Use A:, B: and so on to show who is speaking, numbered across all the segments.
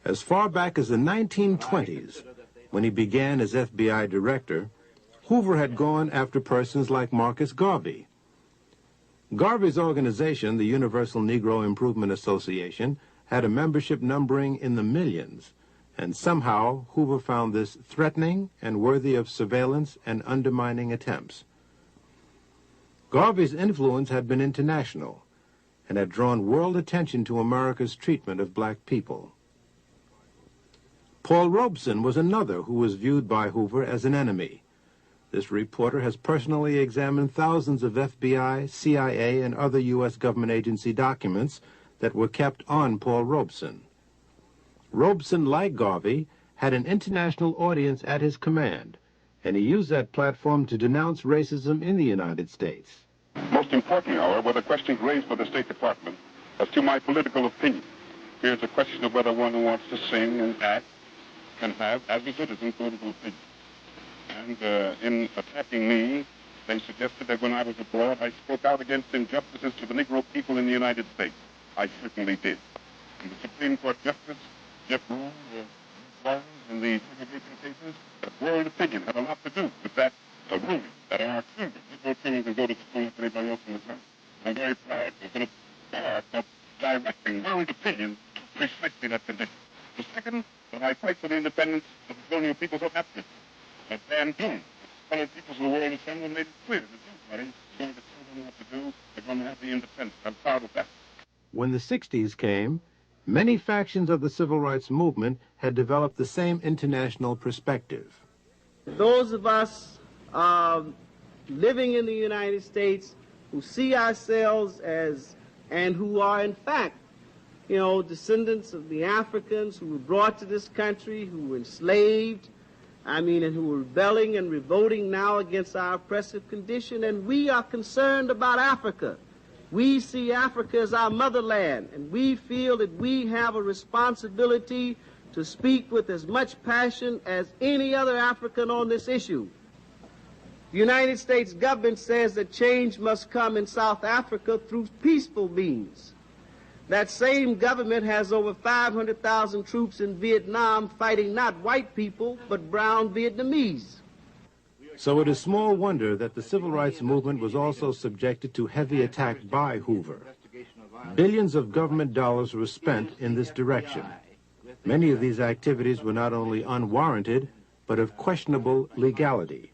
A: As far back as the 1920s, when he began as FBI director, Hoover had gone after persons like Marcus Garvey. Garvey's organization, the Universal Negro Improvement Association, had a membership numbering in the millions, and somehow Hoover found this threatening and worthy of surveillance and undermining attempts. Garvey's influence had been international and had drawn world attention to America's treatment of black people. Paul Robeson was another who was viewed by Hoover as an enemy. This reporter has personally examined thousands of FBI, CIA, and other U.S. government agency documents that were kept on Paul Robeson. Robeson, like Garvey, had an international audience at his command, and he used that platform to denounce racism in the United States.
B: Most important, however, were the questions raised by the State Department as to my political opinion. Here's a question of whether one wants to sing and act can have, as a citizen, political opinion. And in attacking me, they suggested that when I was abroad, I spoke out against injustices to the Negro people in the United States. I certainly did. And the Supreme Court Justice, Jeff Rule, in the segregation cases, that world opinion had a lot to do with that ruling that our children, Negro children, can go to school with anybody else in the country. I'm very proud to have been a part of directing world opinion precisely that condition. The second, that I fight for the independence of the colonial peoples of Africa. But then, the colored peoples of the world assembled and made it clear that everybody is going to tell them what to do. They're going to have the independence. I'm proud of that.
A: When the 60s came, many factions of the civil rights movement had developed the same international perspective.
C: Those of us living in the United States who see ourselves as, and who are in fact, descendants of the Africans who were brought to this country, who were enslaved, and who were rebelling and revolting now against our oppressive condition, and we are concerned about Africa. We see Africa as our motherland, and we feel that we have a responsibility to speak with as much passion as any other African on this issue. The United States government says that change must come in South Africa through peaceful means. That same government has over 500,000 troops in Vietnam fighting not white people, but brown Vietnamese.
A: So it is small wonder that the civil rights movement was also subjected to heavy attack by Hoover. Billions of government dollars were spent in this direction. Many of these activities were not only unwarranted, but of questionable legality.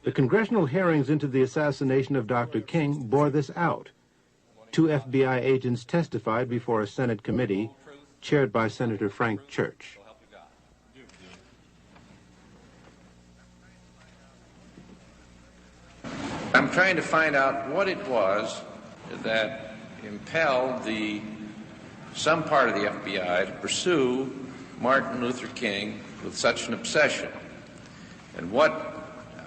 A: The congressional hearings into the assassination of Dr. King bore this out. 2 FBI agents testified before a Senate committee chaired by Senator Frank Church.
D: I'm trying to find out what it was that impelled some part of the FBI to pursue Martin Luther King with such an obsession. And what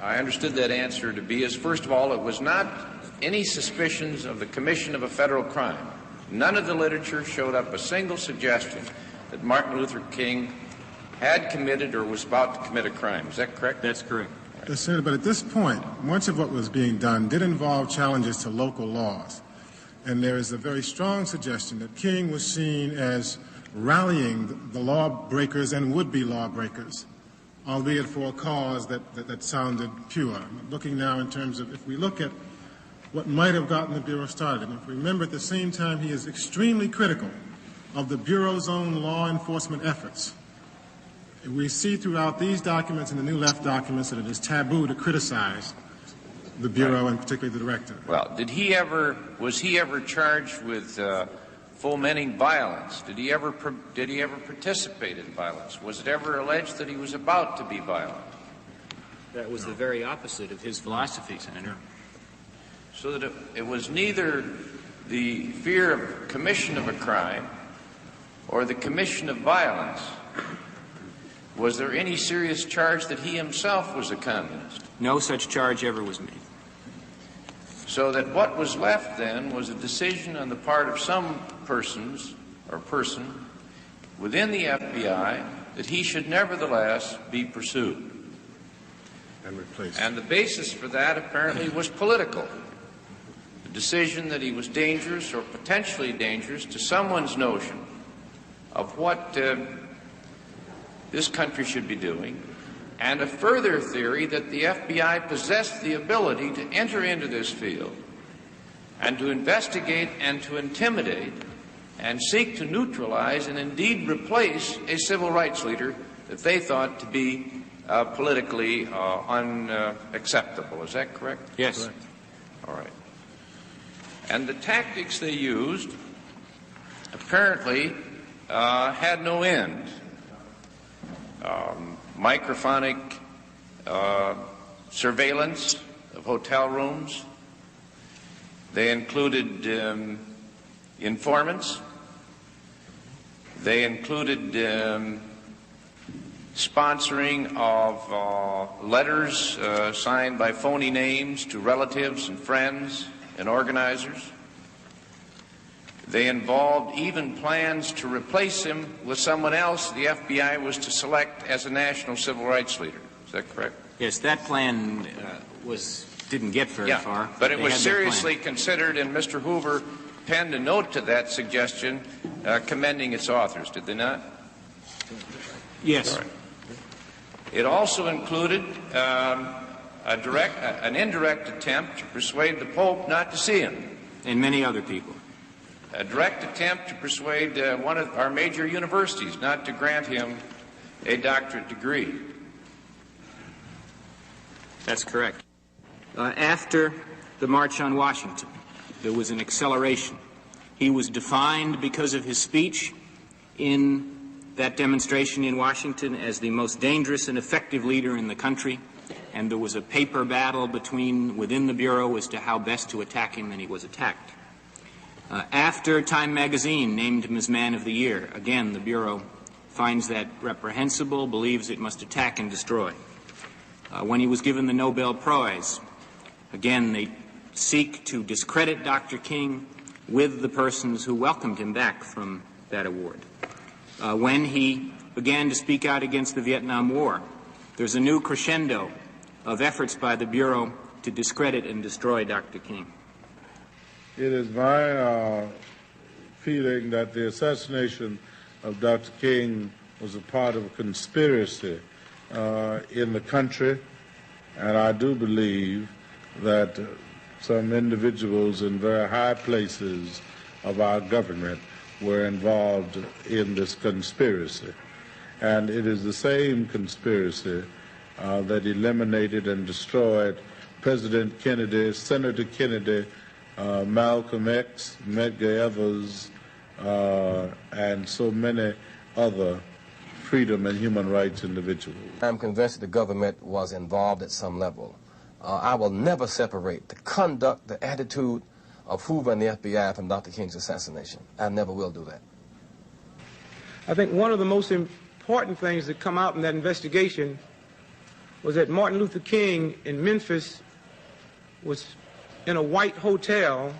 D: I understood that answer to be is, first of all, it was not any suspicions of the commission of a federal crime. None of the literature showed up a single suggestion that Martin Luther King had committed or was about to commit a crime. Is that correct?
E: That's correct.
F: Yes, Senator, but at this point, much of what was being done did involve challenges to local laws. And there is a very strong suggestion that King was seen as rallying the lawbreakers and would-be lawbreakers, albeit for a cause that sounded pure. I'm looking now in terms of, if we look at what might have gotten the Bureau started, and if we remember at the same time he is extremely critical of the Bureau's own law enforcement efforts. We see throughout these documents and the New Left documents that it is taboo to criticize the Bureau and particularly the director.
D: Well, was he ever charged with fomenting violence? Did he ever participate in violence? Was it ever alleged that he was about to be violent?
E: That was the very opposite of his philosophy, Senator.
D: So that it was neither the fear of commission of a crime or the commission of violence. Was there any serious charge that he himself was a communist?
E: No such charge ever was made.
D: So that what was left then was a decision on the part of some persons or person within the FBI that he should nevertheless be pursued.
F: And replaced.
D: And the basis for that apparently was political. The decision that he was dangerous or potentially dangerous to someone's notion of what this country should be doing, and a further theory that the FBI possessed the ability to enter into this field and to investigate and to intimidate and seek to neutralize and indeed replace a civil rights leader that they thought to be politically unacceptable. Is that correct?
E: Yes.
D: Correct. All right. And the tactics they used apparently had no end. Microphonic surveillance of hotel rooms. They included informants. They included sponsoring of letters signed by phony names to relatives and friends and organizers. They involved even plans to replace him with someone else the FBI was to select as a national civil rights leader. Is that correct?
E: Yes, that plan didn't get very far.
D: But it was seriously considered, and Mr. Hoover penned a note to that suggestion commending its authors, did they not?
E: Yes.
D: Right. It also included an indirect attempt to persuade the Pope not to see him.
E: And many other people.
D: A direct attempt to persuade one of our major universities not to grant him a doctorate degree.
E: That's correct. After the March on Washington, there was an acceleration. He was defined because of his speech in that demonstration in Washington as the most dangerous and effective leader in the country, and there was a paper battle within the Bureau as to how best to attack him, and he was attacked. After Time magazine named him as Man of the Year, again, the Bureau finds that reprehensible, believes it must attack and destroy. When he was given the Nobel Prize, again, they seek to discredit Dr. King with the persons who welcomed him back from that award. When he began to speak out against the Vietnam War, there's a new crescendo of efforts by the Bureau to discredit and destroy Dr. King.
G: It is my feeling that the assassination of Dr. King was a part of a conspiracy in the country, and I do believe that some individuals in very high places of our government were involved in this conspiracy. And it is the same conspiracy that eliminated and destroyed President Kennedy, Senator Kennedy, Malcolm X, Medgar Evers, and so many other freedom and human rights individuals.
H: I'm convinced that the government was involved at some level. I will never separate the conduct, the attitude of Hoover and the FBI from Dr. King's assassination. I never will do that.
I: I think one of the most important things that come out in that investigation was that Martin Luther King in Memphis was in a white hotel,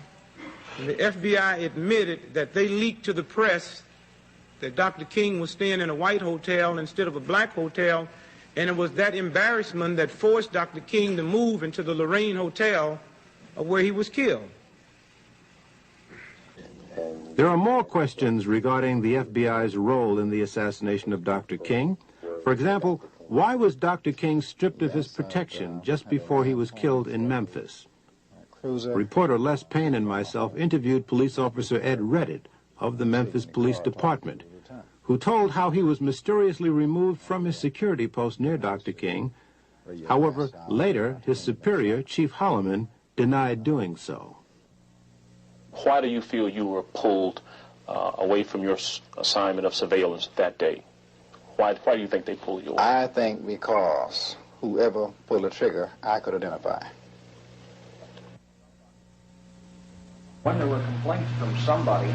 I: and the FBI admitted that they leaked to the press that Dr. King was staying in a white hotel instead of a black hotel, and it was that embarrassment that forced Dr. King to move into the Lorraine Hotel where he was killed.
A: There are more questions regarding the FBI's role in the assassination of Dr. King. For example, why was Dr. King stripped of his protection just before he was killed in Memphis? Reporter Les Payne and myself interviewed police officer Ed Reddit of the Memphis Police Department, who told how he was mysteriously removed from his security post near Dr. King. However, later, his superior, Chief Holloman, denied doing so.
J: Why do you feel you were pulled away from your assignment of surveillance that day? Why do you think they pulled you away?
K: I think because whoever pulled the trigger, I could identify.
L: When there were complaints from somebody,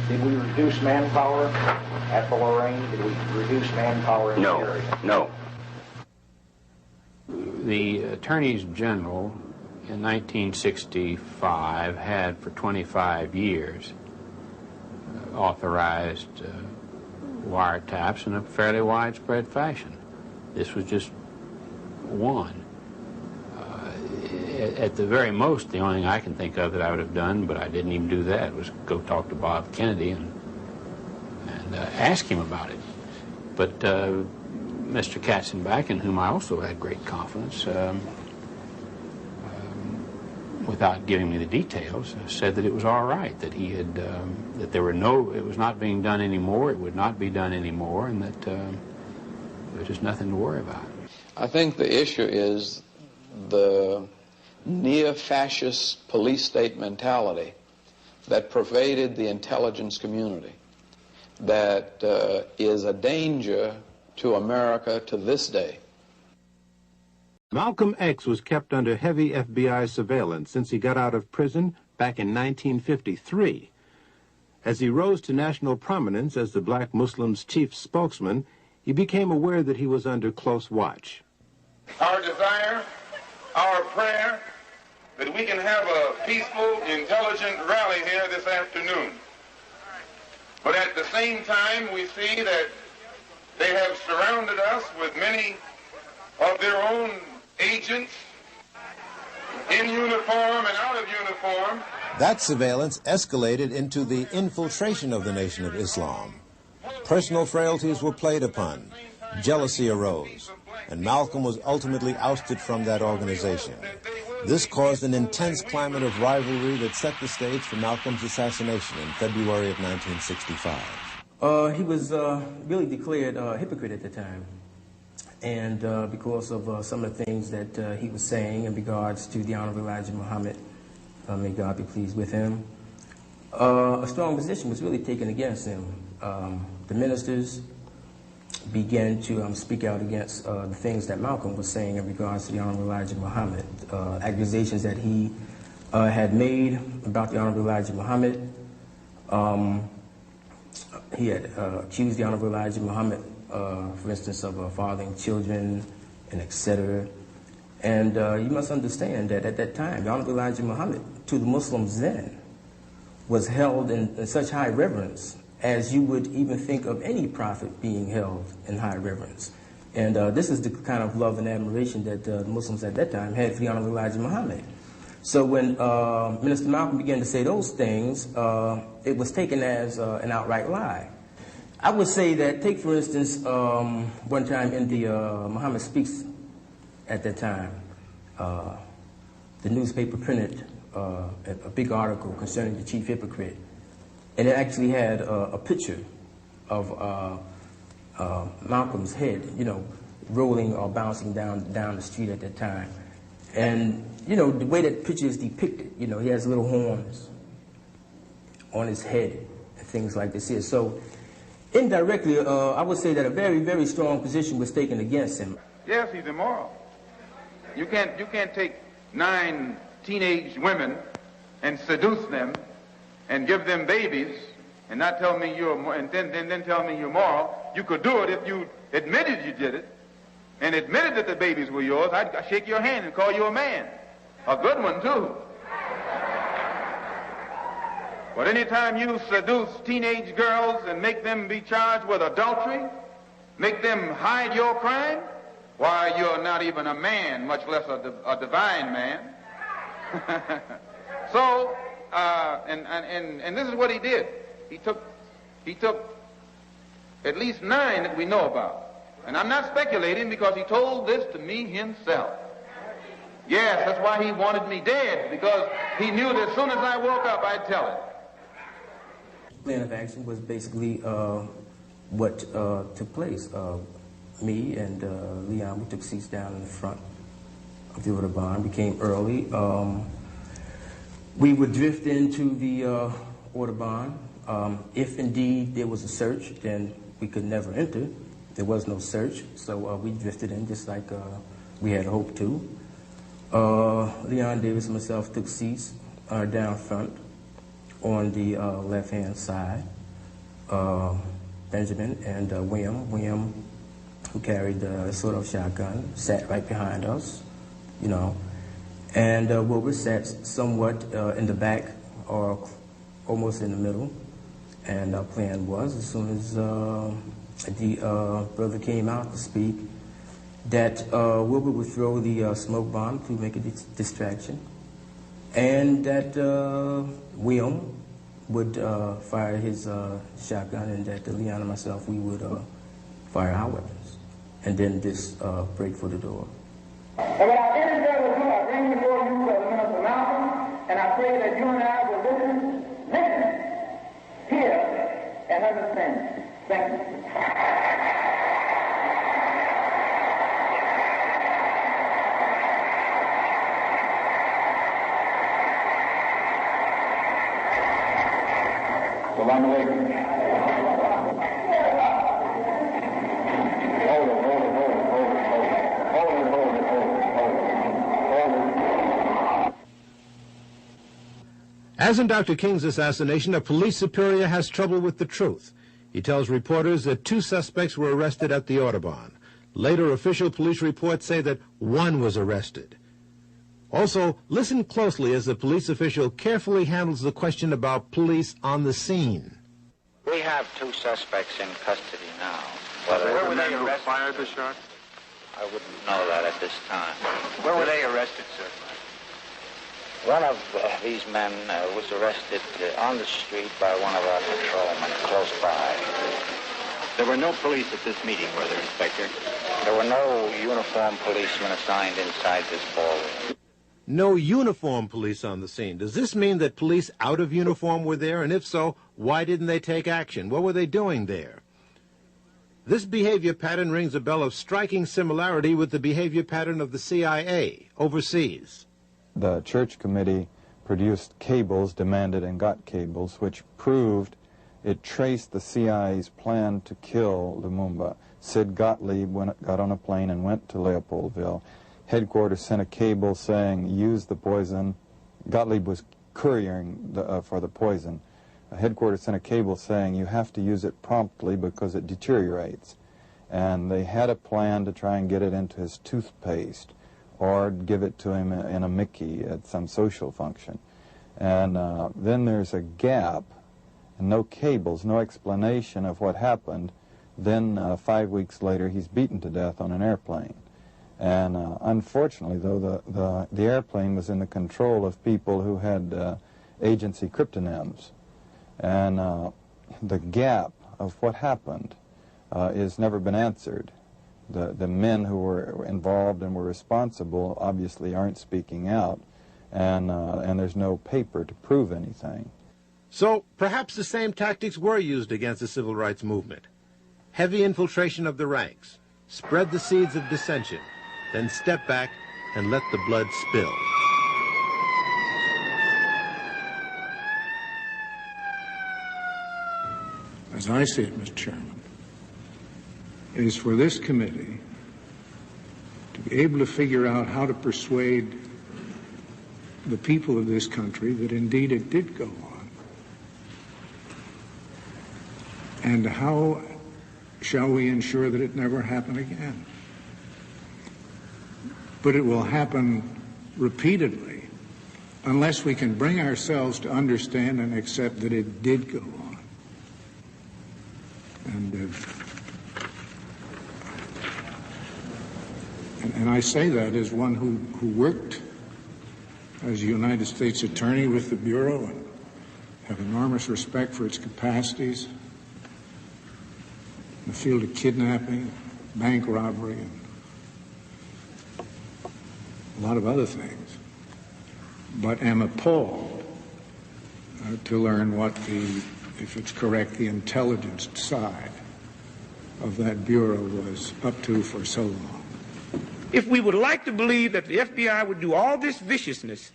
L: did we reduce manpower at the Lorraine? Did we reduce manpower in the area?
J: No.
M: The attorneys general in 1965 had for 25 years authorized wiretaps in a fairly widespread fashion. This was just one. At the very most, the only thing I can think of that I would have done, but I didn't even do that, was go talk to Bob Kennedy and ask him about it. But Mr. Katzenbach, in whom I also had great confidence, without giving me the details, said that it was all right, that he had, that there were it was not being done anymore, it would not be done anymore, and that there was just nothing to worry about.
D: I think the issue is the near-fascist police state mentality that pervaded the intelligence community, that is a danger to America to this day.
A: Malcolm X was kept under heavy FBI surveillance since he got out of prison back in 1953. As he rose to national prominence as the Black Muslims' chief spokesman, he became aware that he was under close watch.
B: Our desire, our prayer, that we can have a peaceful, intelligent rally here this afternoon. But at the same time, we see that they have surrounded us with many of their own agents, in uniform and out of uniform.
A: That surveillance escalated into the infiltration of the Nation of Islam. Personal frailties were played upon, jealousy arose, and Malcolm was ultimately ousted from that organization. This caused an intense climate of rivalry that set the stage for Malcolm's assassination in February of 1965.
N: He was really declared a hypocrite at the time. And because of some of the things that he was saying in regards to the Honorable Elijah Muhammad, may God be pleased with him, a strong position was really taken against him. The ministers began to speak out against the things that Malcolm was saying in regards to the Honorable Elijah Muhammad, accusations that he had made about the Honorable Elijah Muhammad. He had accused the Honorable Elijah Muhammad, for instance, of fathering children and etc. And you must understand that at that time, the Honorable Elijah Muhammad, to the Muslims then, was held in such high reverence as you would even think of any prophet being held in high reverence. And this is the kind of love and admiration that the Muslims at that time had for the Honorable Elijah Muhammad. So when Minister Malcolm began to say those things, it was taken as an outright lie. I would say that, take for instance, one time in the Muhammad Speaks at that time, the newspaper printed a big article concerning the chief hypocrite. And it actually had a picture of Malcolm's head, you know, rolling or bouncing down the street at that time. And, you know, the way that picture is depicted, you know, he has little horns on his head and things like this here. So indirectly, I would say that a very, very strong position was taken against him.
B: Yes, he's immoral. You can't take 9 teenage women and seduce them and give them babies and not tell me and then tell me you're moral. You could do it if you admitted you did it and admitted that the babies were yours. I'd shake your hand and call you a man. A good one, too. But anytime you seduce teenage girls and make them be charged with adultery, make them hide your crime, why, you're not even a man, much less a divine man. So, and this is what he did. He took at least 9 that we know about. And I'm not speculating because he told this to me himself. Yes, that's why he wanted me dead, because he knew that as soon as I woke up, I'd tell it.
N: Plan of action was basically what took place. Me and Leon, we took seats down in the front of the Autobahn. We came early. We would drift into the Autobahn. If indeed there was a search, then we could never enter. There was no search, so we drifted in just like we had hoped to. Leon Davis and myself took seats down front on the left-hand side. Benjamin and William, who carried the sort-of shotgun, sat right behind us, you know. And Wilbur sat somewhat in the back or almost in the middle. And our plan was, as soon as the brother came out to speak, that Wilbur would throw the smoke bomb to make a distraction, and that William would fire his shotgun, and that Leon and myself, we would fire our weapons, and then just break for the door.
O: And without any further ado, I bring before you Minister Malcolm, and I pray that you and I will listen, hear, and understand. Thank you. Salaam alaikum.
A: As in Dr. King's assassination, a police superior has trouble with the truth. He tells reporters that 2 suspects were arrested at the Audubon. Later, official police reports say that 1 was arrested. Also, listen closely as the police official carefully handles the question about police on the scene.
L: We have 2 suspects in custody now.
P: Where were they arrested? Who fired the shot?
L: I wouldn't know that at this time.
P: Where were they arrested, sir?
L: One of these men was arrested on the street by one of our patrolmen close by.
P: There were no police at this meeting, were there, Inspector?
L: There were no uniformed policemen assigned inside this ballroom.
A: No uniformed police on the scene. Does this mean that police out of uniform were there? And if so, why didn't they take action? What were they doing there? This behavior pattern rings a bell of striking similarity with the behavior pattern of the CIA overseas.
Q: The church committee produced cables, demanded and got cables, which proved it traced the CIA's plan to kill Lumumba. Sid Gottlieb got on a plane and went to Leopoldville. Headquarters sent a cable saying, use the poison. Gottlieb was couriering for the poison. Headquarters sent a cable saying, you have to use it promptly because it deteriorates. And they had a plan to try and get it into his toothpaste, or give it to him in a Mickey at some social function. And then there's a gap, and no cables, no explanation of what happened. Then 5 weeks later, he's beaten to death on an airplane. And unfortunately, though, the airplane was in the control of people who had agency cryptonyms. And the gap of what happened has never been answered. The men who were involved and were responsible obviously aren't speaking out, and there's no paper to prove anything.
A: So perhaps the same tactics were used against the civil rights movement. Heavy infiltration of the ranks, spread the seeds of dissension, then step back and let the blood spill.
R: As I see it, Mr. Chairman, is for this committee to be able to figure out how to persuade the people of this country that indeed it did go on. And how shall we ensure that it never happen again? But it will happen repeatedly unless we can bring ourselves to understand and accept that it did go on. And I say that as one who worked as a United States attorney with the Bureau and have enormous respect for its capacities in the field of kidnapping, bank robbery, and a lot of other things, but am appalled to learn what if it's correct, the intelligence side of that Bureau was up to for so long.
I: If we would like to believe that the FBI would do all this viciousness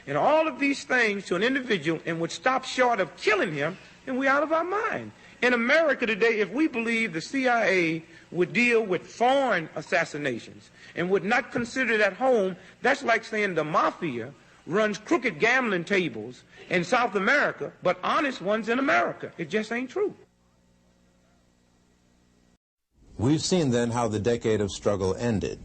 I: and all of these things to an individual and would stop short of killing him, then we're out of our mind. In America today, if we believe the CIA would deal with foreign assassinations and would not consider it at home, that's like saying the mafia runs crooked gambling tables in South America, but honest ones in America. It just ain't true.
A: We've seen then how the decade of struggle ended.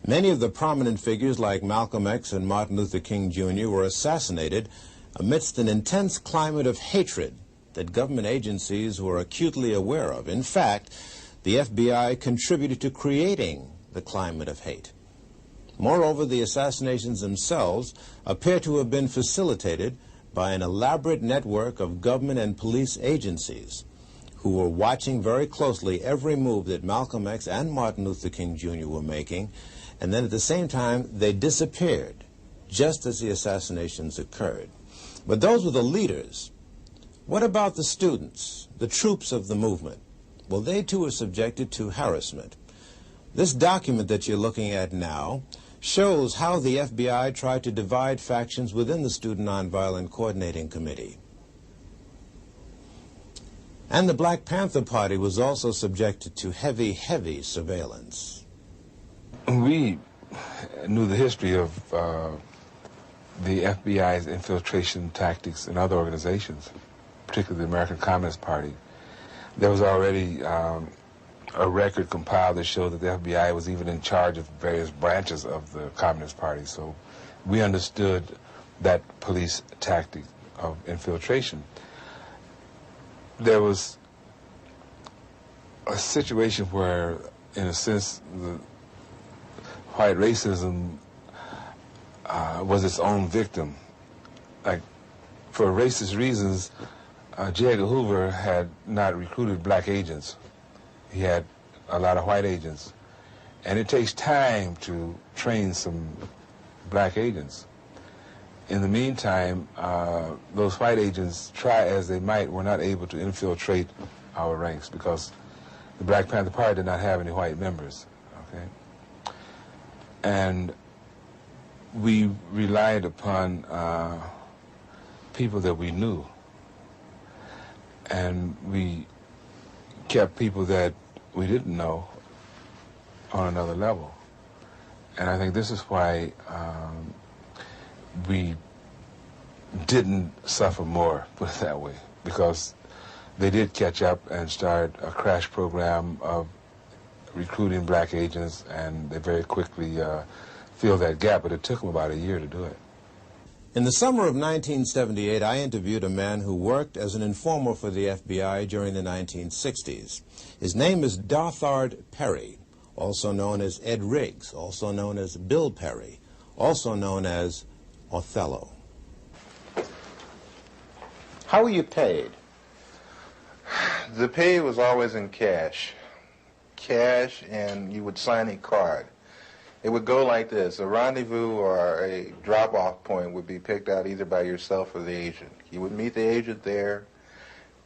A: Many of the prominent figures like Malcolm X and Martin Luther King Jr. were assassinated amidst an intense climate of hatred that government agencies were acutely aware of. In fact, the FBI contributed to creating the climate of hate. Moreover, the assassinations themselves appear to have been facilitated by an elaborate network of government and police agencies who were watching very closely every move that Malcolm X and Martin Luther King Jr. were making, and then at the same time they disappeared just as the assassinations occurred. But those were the leaders. What about the students, the troops of the movement? Well, they too are subjected to harassment. This document that you're looking at now shows how the FBI tried to divide factions within the Student Nonviolent Coordinating Committee. And the Black Panther Party was also subjected to heavy, heavy surveillance.
S: We knew the history of the FBI's infiltration tactics in other organizations, particularly the American Communist Party. There was already a record compiled that showed that the FBI was even in charge of various branches of the Communist Party. So we understood that police tactic of infiltration. There was a situation where, in a sense, the white racism was its own victim. Like, for racist reasons, J. Edgar Hoover had not recruited black agents. He had a lot of white agents. And it takes time to train some black agents. In the meantime, those white agents, try as they might, were not able to infiltrate our ranks because the Black Panther Party did not have any white members, okay? And we relied upon people that we knew. And we kept people that we didn't know on another level. And I think this is why we didn't suffer more, put it that way, because they did catch up and start a crash program of recruiting black agents, and they very quickly filled that gap, but it took them about a year to do it.
A: In the summer of 1978, I interviewed a man who worked as an informer for the FBI during the 1960s. His name is Dothard Perry, also known as Ed Riggs, also known as Bill Perry, also known as Othello. How were you paid?
K: The pay was always in cash. Cash, and you would sign a card. It would go like this. A rendezvous or a drop-off point would be picked out either by yourself or the agent. You would meet the agent there.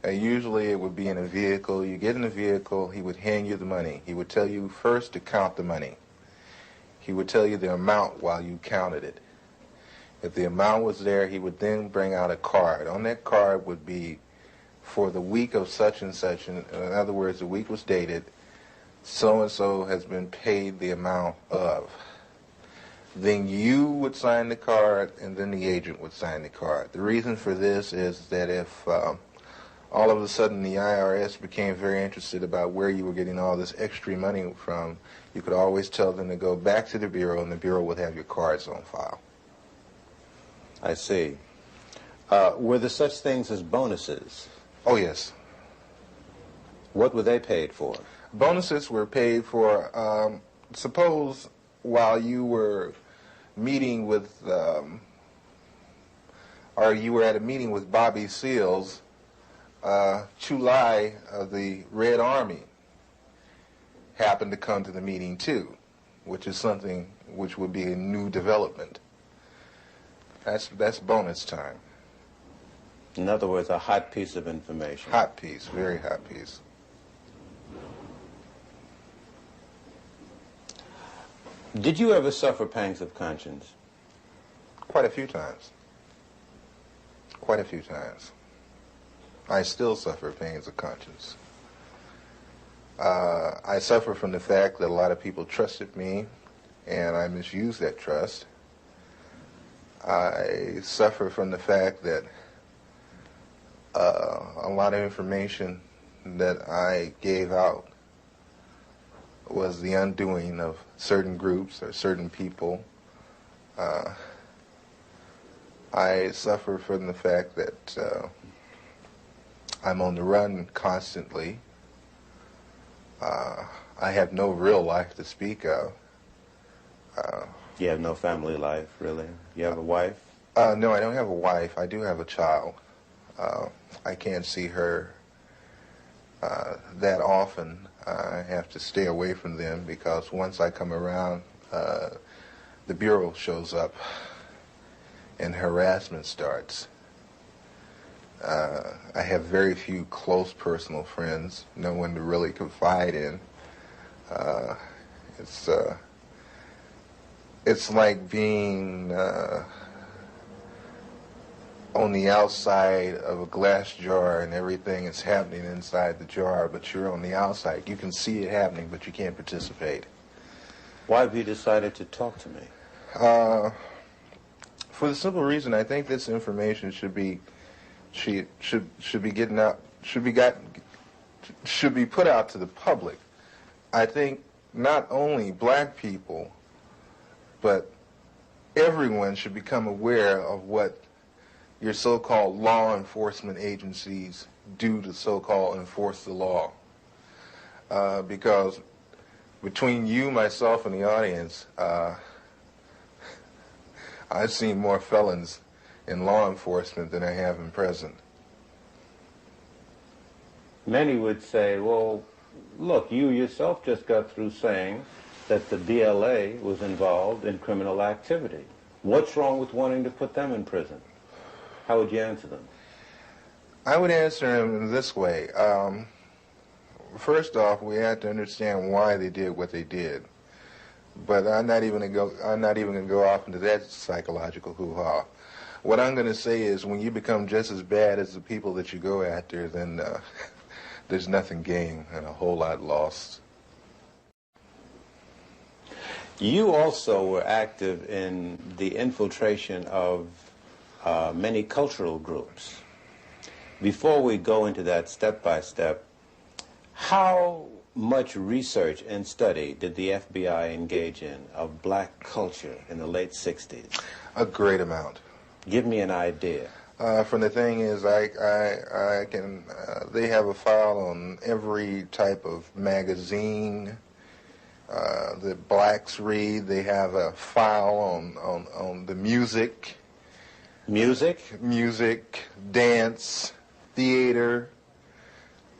K: Usually it would be in a vehicle. You get in the vehicle, he would hand you the money. He would tell you first to count the money. He would tell you the amount while you counted it. If the amount was there, he would then bring out a card. On that card would be for the week of such and such. In other words, the week was dated. So-and-so has been paid the amount of. Then you would sign the card, and then the agent would sign the card. The reason for this is that if all of a sudden the IRS became very interested about where you were getting all this extra money from, you could always tell them to go back to the Bureau, and the Bureau would have your cards on file.
A: I see. Were there such things as bonuses?
K: Oh, yes.
A: What were they paid for?
K: Bonuses were paid for, suppose while you were meeting with, or you were at a meeting with Bobby Seals, Chulai of the Red Army happened to come to the meeting too, which is something which would be a new development. That's bonus time.
A: In other words, a hot piece of information.
K: Hot piece, very hot piece.
A: Did you ever suffer pangs of conscience?
K: Quite a few times. Quite a few times. I still suffer pangs of conscience. I suffer from the fact that a lot of people trusted me, and I misused that trust. I suffer from the fact that a lot of information that I gave out was the undoing of certain groups or certain people. I suffer from the fact that I'm on the run constantly. I have no real life to speak of.
A: You have no family life, really? You have a wife?
K: No, I don't have a wife. I do have a child. I can't see her that often. I have to stay away from them because once I come around, the Bureau shows up and harassment starts. I have very few close personal friends, no one to really confide in. It's like being on the outside of a glass jar and everything is happening inside the jar, but you're on the outside. You can see it happening, but you can't participate.
A: Why have you decided to talk to me?
K: For the simple reason, I think this information should be getting out, should be put out to the public. I think not only black people, but everyone should become aware of what your so-called law enforcement agencies do to so-called enforce the law. Because between you, myself, and the audience, I've seen more felons in law enforcement than I have in prison.
A: Many would say, well, look, you yourself just got through saying that the BLA was involved in criminal activity. What's wrong with wanting to put them in prison? How would you answer them?
K: I would answer them this way. First off, we have to understand why they did what they did. But I'm not even going to go off into that psychological hoo-ha. What I'm going to say is when you become just as bad as the people that you go after, then there's nothing gained and a whole lot lost.
A: You also were active in the infiltration of many cultural groups. Before we go into that step by step, how much research and study did the FBI engage in of black culture in the late 60s?
K: A great amount.
A: Give me an idea.
K: From the thing is, I can. They have a file on every type of magazine that blacks read. They have a file on the music. Music, dance, theater,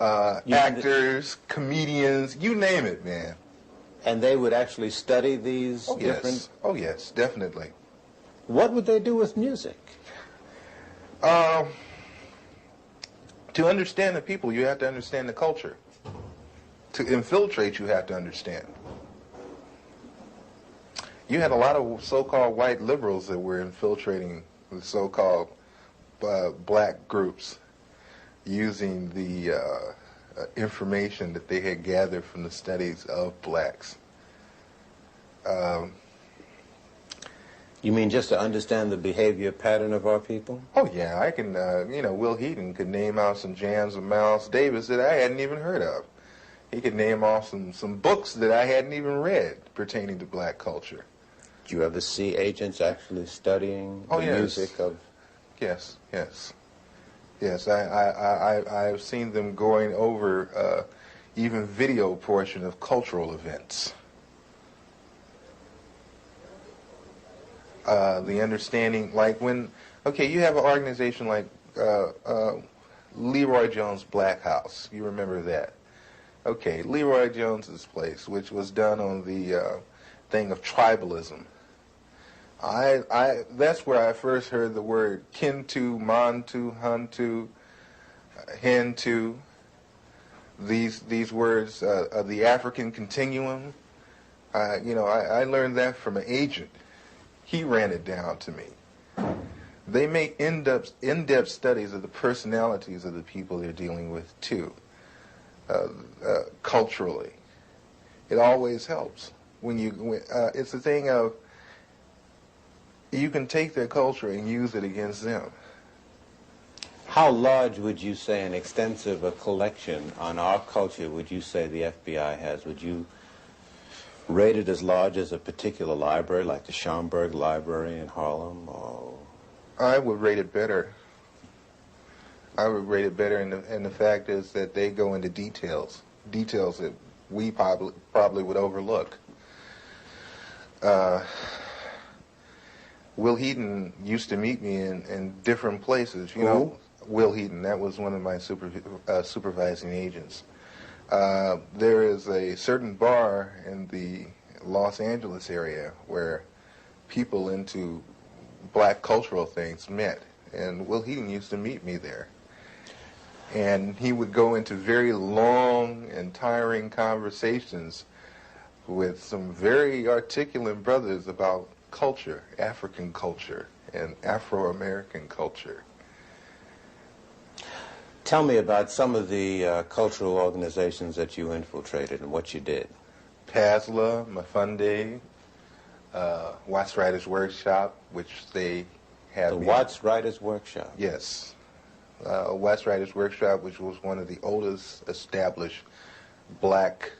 K: actors, comedians, you name it, man.
A: And they would actually study these different...
K: Yes. Oh, yes, definitely.
A: What would they do with music?
K: To understand the people, you have to understand the culture. To infiltrate, you have to understand. You had a lot of so-called white liberals that were infiltrating the so-called black groups using the information that they had gathered from the studies of blacks.
A: You mean just to understand the behavior pattern of our people?
K: Oh, yeah. I can, Will Heaton could name out some jams of Miles Davis that I hadn't even heard of. He could name off some books that I hadn't even read pertaining to black culture.
A: Did you ever see agents actually studying the music of...
K: Yes. Yes, I've seen them going over even video portion of cultural events. The understanding, like when, you have an organization like Leroy Jones' Black House. You remember that? Okay, Leroy Jones's place, which was done on the thing of tribalism. That's where I first heard the word Kintu, Mantu, Huntu, Hentu. These words of the African continuum. I learned that from an agent. He ran it down to me. They make in-depth studies of the personalities of the people they're dealing with too, culturally. It always helps it's a thing of you can take their culture and use it against them.
A: How large would you say an extensive collection on our culture would you say the FBI has? Would you rate it as large as a particular library, like the Schomburg Library in Harlem? Or...
K: I would rate it better. I would rate it better, and the fact is that they go into details that we probably would overlook. Will Heaton used to meet me in different places. You know, Will Heaton, that was one of my supervising agents. There is a certain bar in the Los Angeles area where people into black cultural things met, and Will Heaton used to meet me there. And he would go into very long and tiring conversations with some very articulate brothers about culture, African culture, and Afro-American culture.
T: Tell me about some of the cultural organizations that you infiltrated and what you did.
K: PASLA, Mafunde, Watts Writers Workshop, which they had.
T: The Watts Writers Workshop?
K: Yes. Watts Writers Workshop, which was one of the oldest established black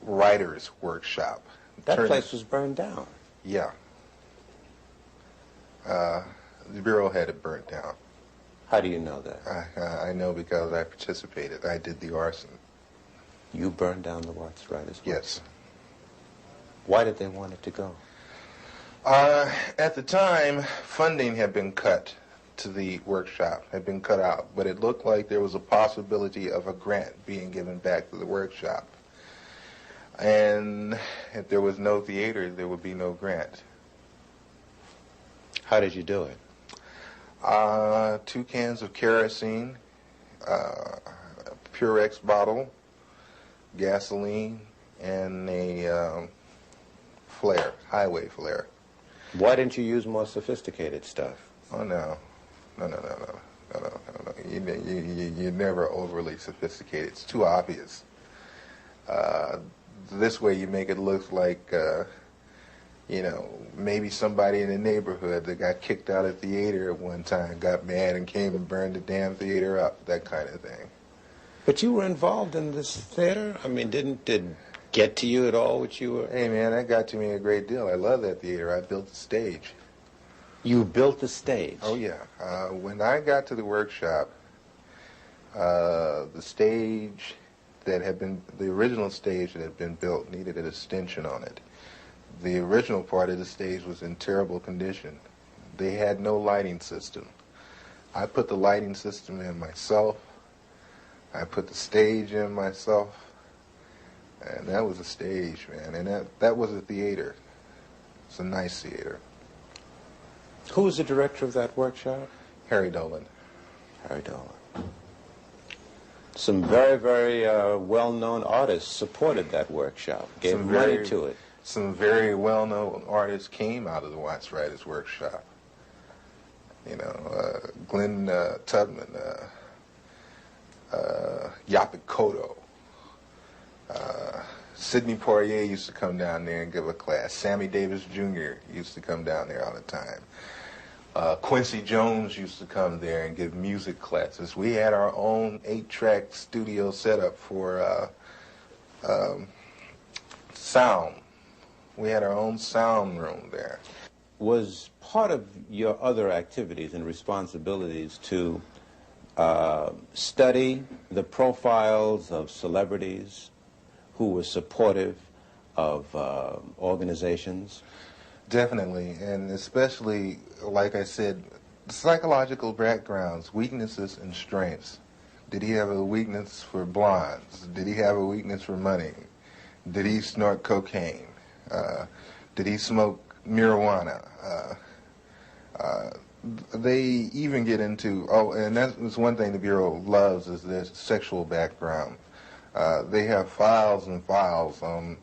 K: writers' workshop.
T: That place was burned down.
K: Yeah. The Bureau had it burnt down.
T: How do you know that?
K: I know because I participated. I did the arson.
T: You burned down the Watts Writers Workshop?
K: Yes.
T: Why did they want it to go?
K: At the time, funding had been cut to the workshop, had been cut out, but it looked like there was a possibility of a grant being given back to the workshop. And if there was no theater, there would be no grant.
T: How did you do it?
K: 2 cans of kerosene, Purex bottle, gasoline, and a flare, highway flare.
T: Why didn't you use more sophisticated stuff?
K: Oh, no. No. You're never overly sophisticated. It's too obvious. This way you make it look like, you know, maybe somebody in the neighborhood that got kicked out of theater at one time got mad and came and burned the damn theater up, that kind of thing.
T: But you were involved in this theater? I mean, didn't it get to you at all what you were?
K: Hey, man, that got to me a great deal. I love that theater. I built the stage.
T: You built the stage?
K: Oh, yeah. When I got to the workshop, the stage that had been, the original stage that had been built needed an extension on it. The original part of the stage was in terrible condition. They had no lighting system. I put the lighting system in myself. I put the stage in myself. And that was a stage, man. And that was a theater. It's a nice theater.
T: Who was the director of that workshop?
K: Harry Dolan.
T: Harry Dolan. Some very, very well-known artists supported that workshop, gave money to it.
K: Some very well-known artists came out of the Watts Writers Workshop. You know, Glenn Tubman, Yaphet Kotto. Sidney Poitier used to come down there and give a class. Sammy Davis Jr. used to come down there all the time. Quincy Jones used to come there and give music classes. We had our own 8-track studio setup for sound. We had our own sound room there.
T: Was part of your other activities and responsibilities to study the profiles of celebrities who were supportive of organizations?
K: Definitely, and especially, like I said, psychological backgrounds, weaknesses and strengths. Did he have a weakness for blondes? Did he have a weakness for money? Did he snort cocaine? Did he smoke marijuana? They even get into, and that's one thing the Bureau loves, is their sexual background. They have files and files on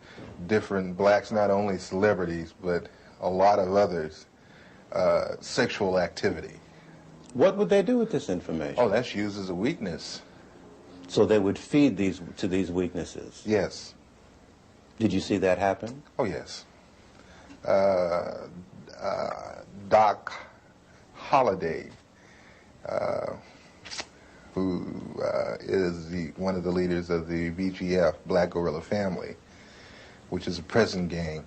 K: different blacks, not only celebrities, but a lot of others, sexual activity.
T: What would they do with this information?
K: Oh, that's used as a weakness.
T: So they would feed to these weaknesses?
K: Yes.
T: Did you see that happen?
K: Oh, yes. Doc Holliday, who is one of the leaders of the BGF, Black Guerrilla Family, which is a prison gang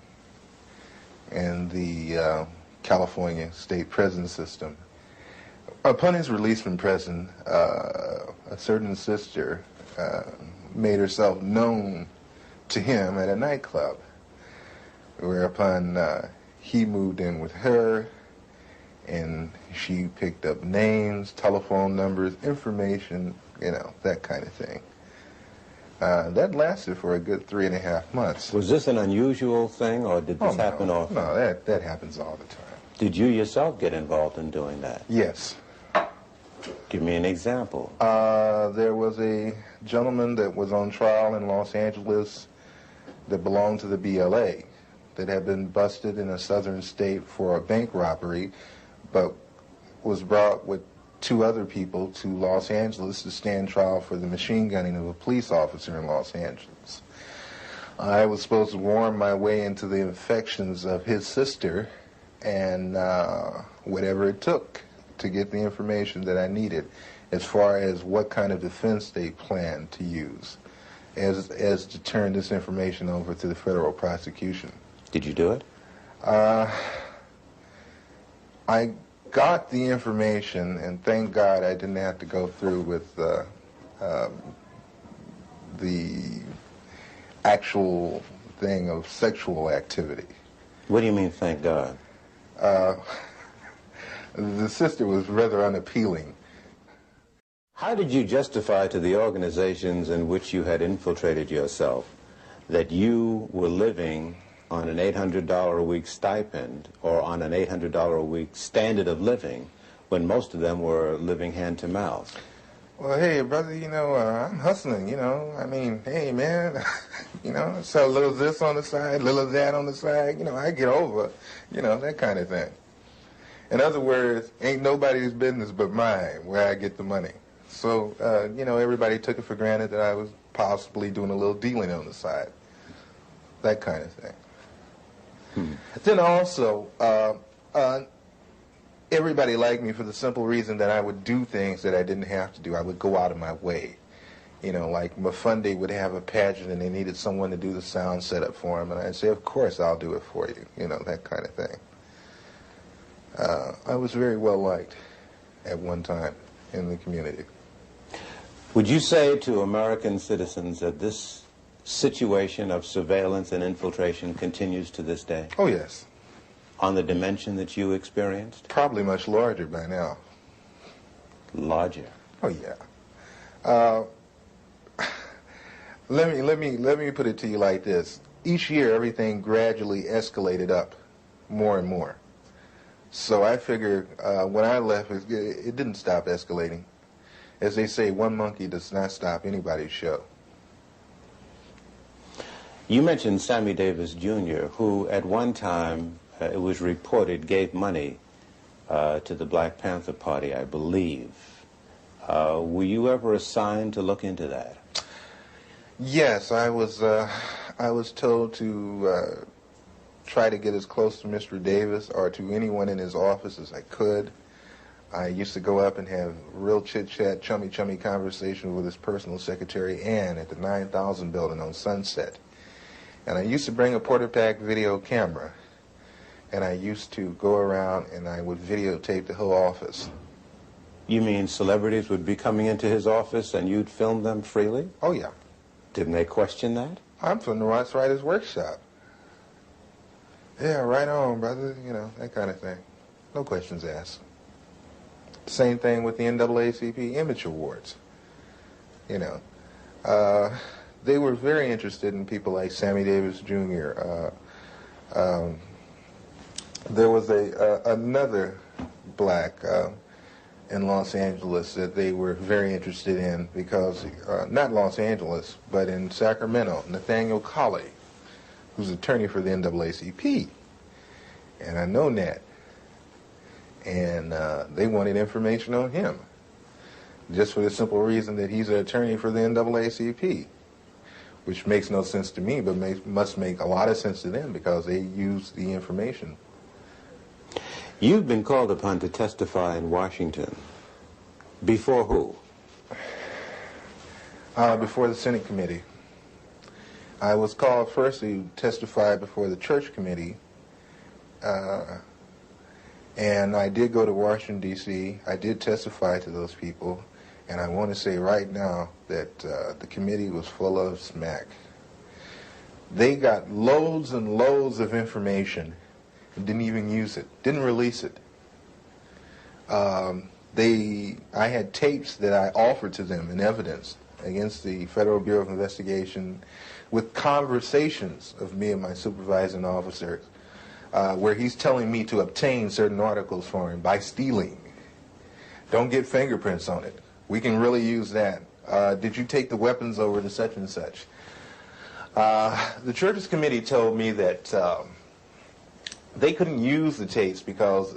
K: in the California state prison system. Upon his release from prison, a certain sister made herself known to him at a nightclub. whereupon he moved in with her, and she picked up names, telephone numbers, information, you know, that kind of thing. That lasted for a good 3.5 months.
U: Was this an unusual thing, or did this happen often?
K: No, that happens all the time.
U: Did you yourself get involved in doing that?
K: Yes.
U: Give me an example.
K: There was a gentleman that was on trial in Los Angeles that belonged to the BLA that had been busted in a southern state for a bank robbery, but was brought with 2 other people to Los Angeles to stand trial for the machine gunning of a police officer in Los Angeles. I was supposed to worm my way into the affections of his sister, and whatever it took to get the information that I needed as far as what kind of defense they planned to use as to turn this information over to the federal prosecution.
U: Did you do it?
K: I got the information, and thank God I didn't have to go through with the actual thing of sexual activity.
U: What do you mean, thank God?
K: The sister was rather unappealing.
U: How did you justify to the organizations in which you had infiltrated yourself that you were living on an $800 a week stipend or on an $800 a week standard of living when most of them were living hand to mouth?
K: Well, hey, brother, you know, I'm hustling, you know. I mean, hey, man, you know, sell a little of this on the side, a little of that on the side. You know, I get over, you know, that kind of thing. In other words, ain't nobody's business but mine where I get the money. So, you know, everybody took it for granted that I was possibly doing a little dealing on the side. That kind of thing. Then also, everybody liked me for the simple reason that I would do things that I didn't have to do. I would go out of my way. You know, like Mafunde would have a pageant and they needed someone to do the sound setup for him, and I'd say, of course, I'll do it for you. You know, that kind of thing. I was very well liked at one time in the community.
U: Would you say to American citizens that this situation of surveillance and infiltration continues to this day?
K: Oh, yes.
U: On the dimension that you experienced?
K: Probably much larger by now.
U: Larger?
K: Oh, yeah. Let me put it to you like this. Each year, everything gradually escalated up more and more. So I figured when I left, it didn't stop escalating. As they say, one monkey does not stop anybody's show.
U: You mentioned Sammy Davis Jr., who at one time, it was reported, gave money to the Black Panther Party, I believe. Were you ever assigned to look into that?
K: Yes, I was told to try to get as close to Mr. Davis or to anyone in his office as I could. I used to go up and have real chit-chat, chummy conversation with his personal secretary, Ann, at the 9000 building on Sunset. And I used to bring a Portapac video camera, and I used to go around and I would videotape the whole office.
U: You mean celebrities would be coming into his office and you'd film them freely?
K: Oh, yeah.
U: Didn't they question that?
K: I'm from the Ross Writers Workshop. Yeah, right on, brother, you know, that kind of thing. No questions asked. Same thing with the NAACP Image Awards. You know, they were very interested in people like Sammy Davis Jr. There was another black in Los Angeles that they were very interested in because, not Los Angeles, but in Sacramento, Nathaniel Colley, who's attorney for the NAACP. And I know Nat. And they wanted information on him, just for the simple reason that he's an attorney for the NAACP, which makes no sense to me, but must make a lot of sense to them because they use the information.
U: You've been called upon to testify in Washington. Before who?
K: Before the Senate Committee. I was called first to testify before the Church Committee, and I did go to Washington, D.C. I did testify to those people, and I want to say right now that the committee was full of smack. They got loads and loads of information and didn't even use it, didn't release it. I had tapes that I offered to them in evidence against the Federal Bureau of Investigation with conversations of me and my supervising officers where he's telling me to obtain certain articles for him by stealing. Don't get fingerprints on it. We can really use that. Did you take the weapons over to such and such? The Churches Committee told me that they couldn't use the tapes because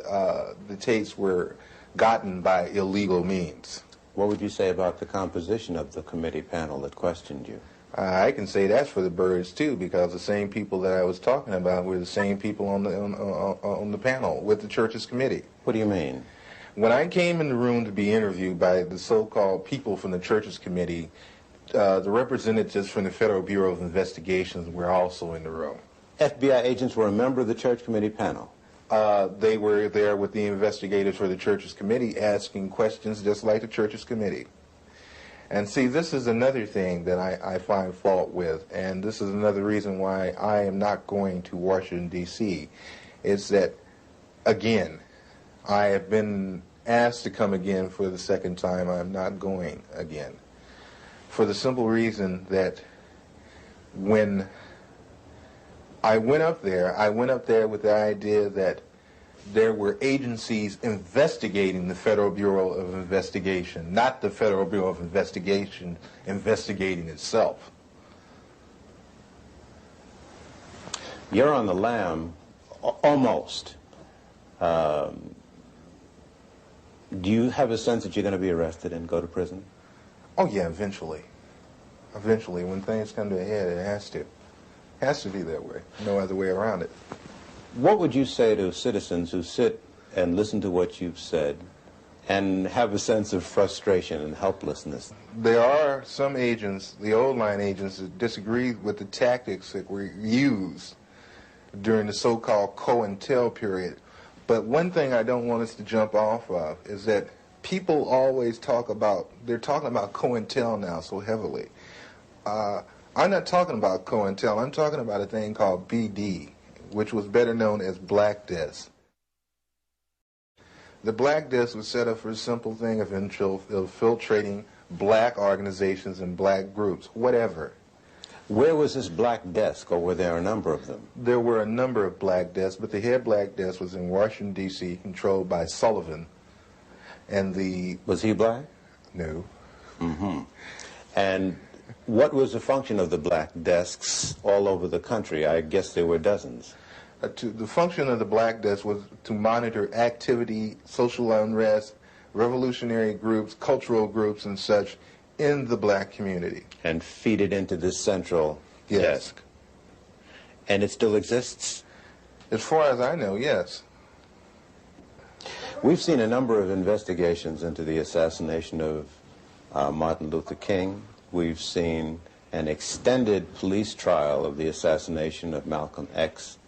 K: the tapes were gotten by illegal means.
U: What would you say about the composition of the committee panel that questioned you?
K: I can say that's for the birds too, because the same people that I was talking about were the same people on the panel with the Churches Committee.
U: What do you mean?
K: When I came in the room to be interviewed by the so-called people from the Churches Committee, the representatives from the Federal Bureau of Investigations were also in the room.
U: FBI agents were a member of the Church Committee panel?
K: They were there with the investigators for the Churches Committee asking questions just like the Churches Committee. And see, this is another thing that I find fault with, and this is another reason why I am not going to Washington, D.C., is that, again, I have been asked to come again for the second time. I'm not going again. For the simple reason that when I went up there with the idea that there were agencies investigating the Federal Bureau of Investigation, not the Federal Bureau of Investigation investigating itself.
U: You're on the lam, almost. Do you have a sense that you're going to be arrested and go to prison?
K: Oh yeah, eventually. Eventually, when things come to a head, it has to. It has to be that way. No other way around it.
U: What would you say to citizens who sit and listen to what you've said and have a sense of frustration and helplessness?
K: There are some agents, the old line agents, that disagree with the tactics that were used during the so-called COINTEL period. But one thing I don't want us to jump off of is that people always talk about, they're talking about COINTEL now so heavily. I'm not talking about COINTEL, I'm talking about a thing called BD, which was better known as Black Desk. The Black Desk was set up for a simple thing of infiltrating black organizations and black groups, whatever.
U: Where was this Black Desk, or were there a number of them?
K: There were a number of Black Desks, but the head Black Desk was in Washington, D.C., controlled by Sullivan. And the...
U: Was he black?
K: No.
U: Mm-hmm. And what was the function of the Black Desks all over the country? I guess there were dozens.
K: The function of the Black Desk was to monitor activity, social unrest, revolutionary groups, cultural groups, and such in the black community.
U: And feed it into this central desk. And it still exists?
K: As far as I know, yes.
U: We've seen a number of investigations into the assassination of Martin Luther King. We've seen an extended police trial of the assassination of Malcolm X.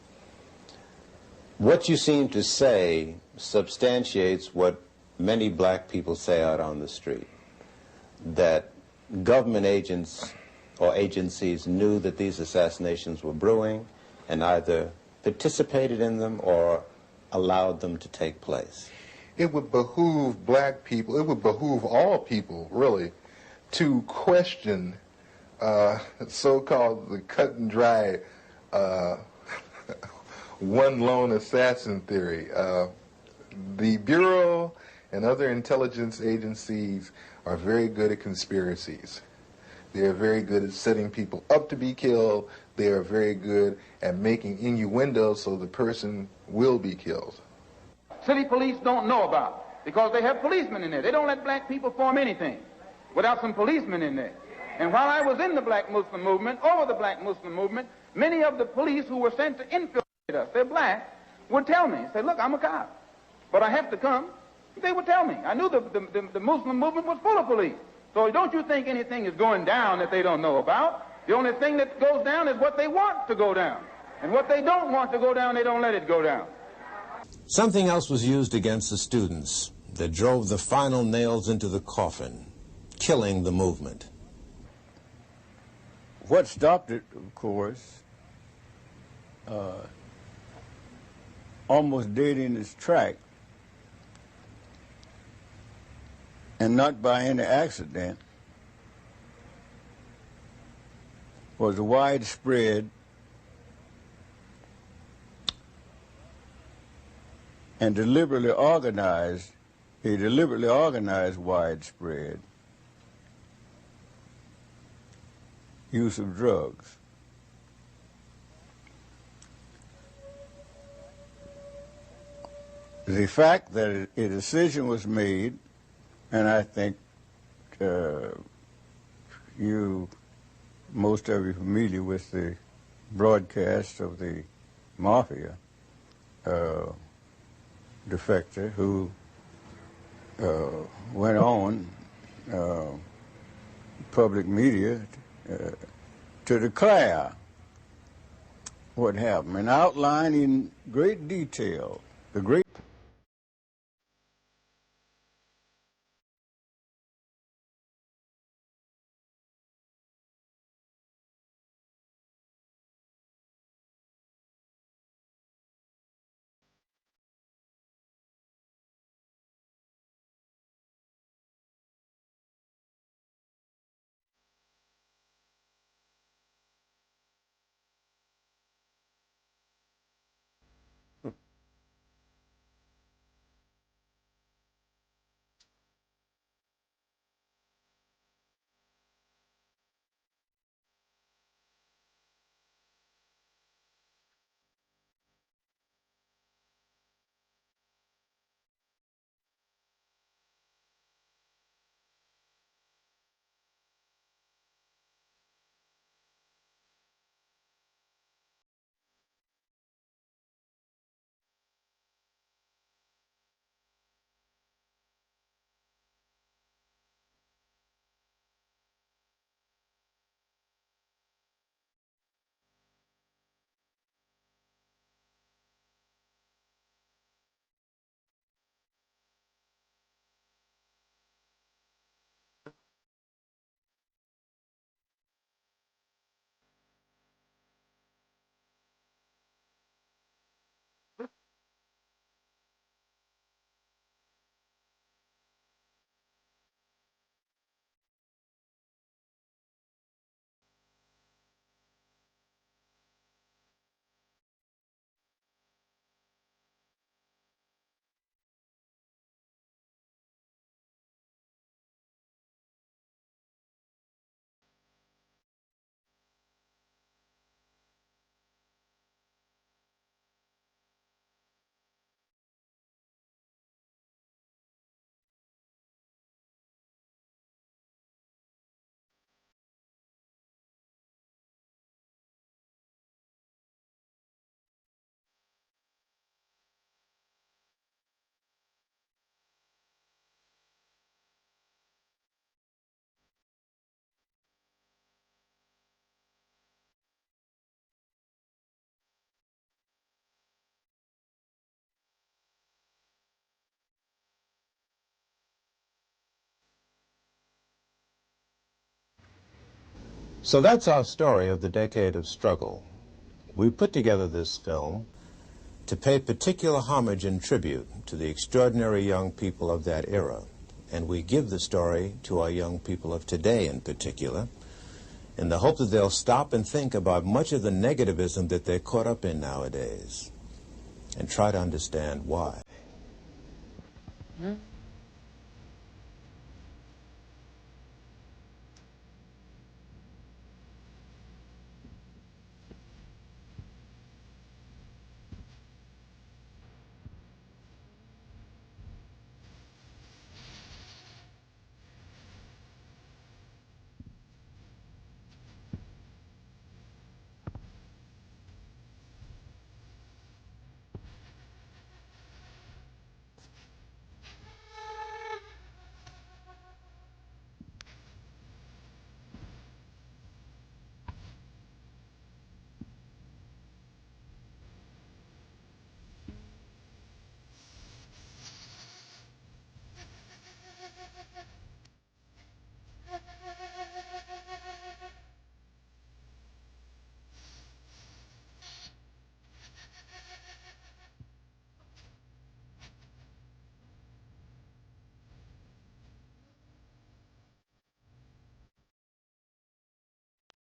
U: What you seem to say substantiates what many black people say out on the street, that government agents or agencies knew that these assassinations were brewing and either participated in them or allowed them to take place.
K: It would behoove black people, it would behoove all people, really, to question so-called the cut and dry one lone assassin theory. The Bureau and other intelligence agencies are very good at conspiracies. They are very good at setting people up to be killed. They are very good at making innuendos so the person will be killed.
O: City police don't know about, because they have policemen in there. They don't let black people form anything without some policemen in there. And while I was in the black Muslim movement, over the black Muslim movement, many of the police who were sent to infiltrate us, they're black, would tell me, say, look, I'm a cop, but I have to come. They would tell me. I knew the Muslim movement was full of police. So don't you think anything is going down that they don't know about. The only thing that goes down is what they want to go down. And what they don't want to go down, they don't let it go down.
U: Something else was used against the students that drove the final nails into the coffin, killing the movement.
C: What stopped it, of course, almost dead in its track, and not by any accident, was a widespread and deliberately organized widespread use of drugs. The fact that a decision was made, and I think most of you are familiar with the broadcast of the mafia defector who went on public media to declare what happened and outline in great detail the great
U: So that's our story of the decade of struggle. We put together this film to pay particular homage and tribute to the extraordinary young people of that era. And we give the story to our young people of today in particular, in the hope that they'll stop and think about much of the negativism that they're caught up in nowadays, and try to understand why.